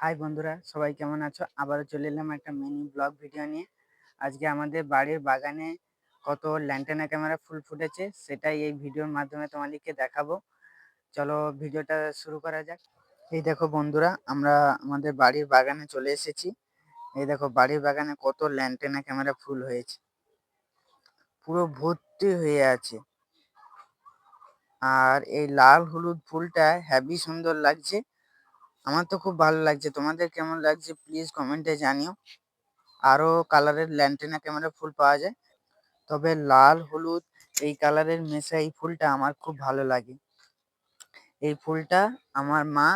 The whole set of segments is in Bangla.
হাই বন্ধুরা, সবাই কেমন আছো? আবারও চলে এলাম একটা মিনি ব্লগ ভিডিও নিয়ে। আজকে আমাদের বাড়ির বাগানে কত ল্যান্টেনা ক্যামেরা ফুল ফুটেছে সেটাই এই ভিডিওর মাধ্যমে তোমাদেরকে দেখাবো। চলো ভিডিওটা শুরু করা যাক। এই দেখো বন্ধুরা, আমরা আমাদের বাড়ির বাগানে চলে এসেছি। এই দেখো বাড়ির বাগানে কত ল্যান্টেনা ক্যামেরা ফুল হয়েছে, পুরো ভর্তি হয়ে আছে। আর এই লাল হলুদ ফুলটা হেবি সুন্দর লাগছে। আমার তো খুব ভালো লাগছে, তোমাদের কেমন লাগছে প্লিজ কমেন্টে জানিও। আরো কালারের ল্যান্টেনা ক্যামেরা ফুল পাওয়া যায়, তবে লাল হলুদ এই কালারের মেশা এই ফুলটা আমার খুব ভালো লাগে। এই ফুলটা আমার মা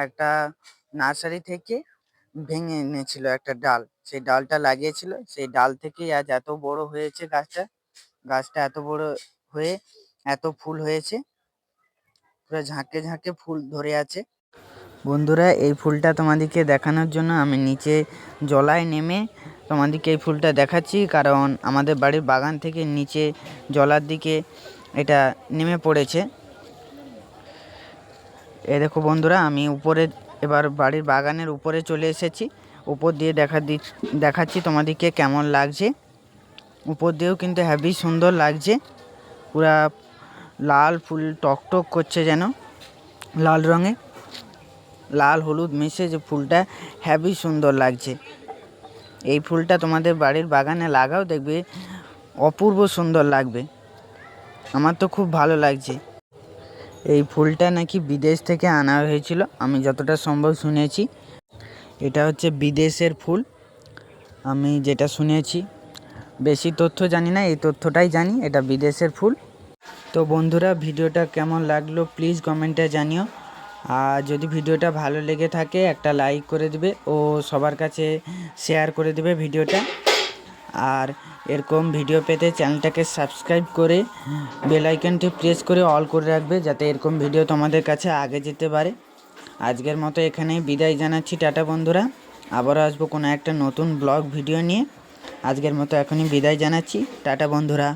একটা নার্সারি থেকে ভেঙে এনেছিল একটা ডাল, সেই ডালটা লাগিয়েছিল, সেই ডাল থেকেই আজ এত বড় হয়েছে গাছটা। গাছটা এত বড় হয়ে এত ফুল হয়েছে, পুরো ঝাঁকে ঝাঁকে ফুল ধরে আছে। বন্ধুরা, এই ফুলটা তোমাদেরকে দেখানোর জন্য আমি নিচে জলায় নেমে তোমাদেরকে এই ফুলটা দেখাচ্ছি, কারণ আমাদের বাড়ির বাগান থেকে নিচে জলার দিকে এটা নেমে পড়েছে। এই দেখো বন্ধুরা, আমি উপরে এবার বাড়ির বাগানের উপরে চলে এসেছি। উপর দিয়ে দেখাচ্ছি তোমাদেরকে কেমন লাগছে। উপর দিয়েও কিন্তু হেবি সুন্দর লাগছে, পুরা লাল ফুল টকটক করছে, যেন লাল রঙে লাল হলুদ মিশে যে ফুলটা হেবি সুন্দর লাগছে। এই ফুলটা তোমাদের বাড়ির বাগানে লাগাও, দেখবে অপূর্ব সুন্দর লাগবে। আমার তো খুব ভালো লাগছে। এই ফুলটা নাকি বিদেশ থেকে আনা হয়েছিল, আমি যতটা সম্ভব শুনেছি। এটা হচ্ছে বিদেশের ফুল, আমি যেটা শুনেছি। বেশি তথ্য জানি না, এই তথ্যটাই জানি এটা বিদেশের ফুল। তো বন্ধুরা, ভিডিওটা কেমন লাগলো প্লিজ কমেন্টে জানিও। আর যদি ভিডিওটা ভালো লেগে থাকে একটা লাইক করে দিবে ও সবার কাছে শেয়ার করে দিবে ভিডিওটা। আর এরকম ভিডিও পেতে চ্যানেলটাকে সাবস্ক্রাইব করে বেল আইকনটি প্রেস করে অল করে রাখবে, যাতে এরকম ভিডিও তোমাদের কাছে আগে যেতে পারে। আজকের মতো এখানেই বিদায় জানাচ্ছি, টাটা বন্ধুরা। আবারও আসবো কোনো একটা নতুন ব্লগ ভিডিও নিয়ে। আজকের মতো এখনই বিদায় জানাচ্ছি, টাটা বন্ধুরা।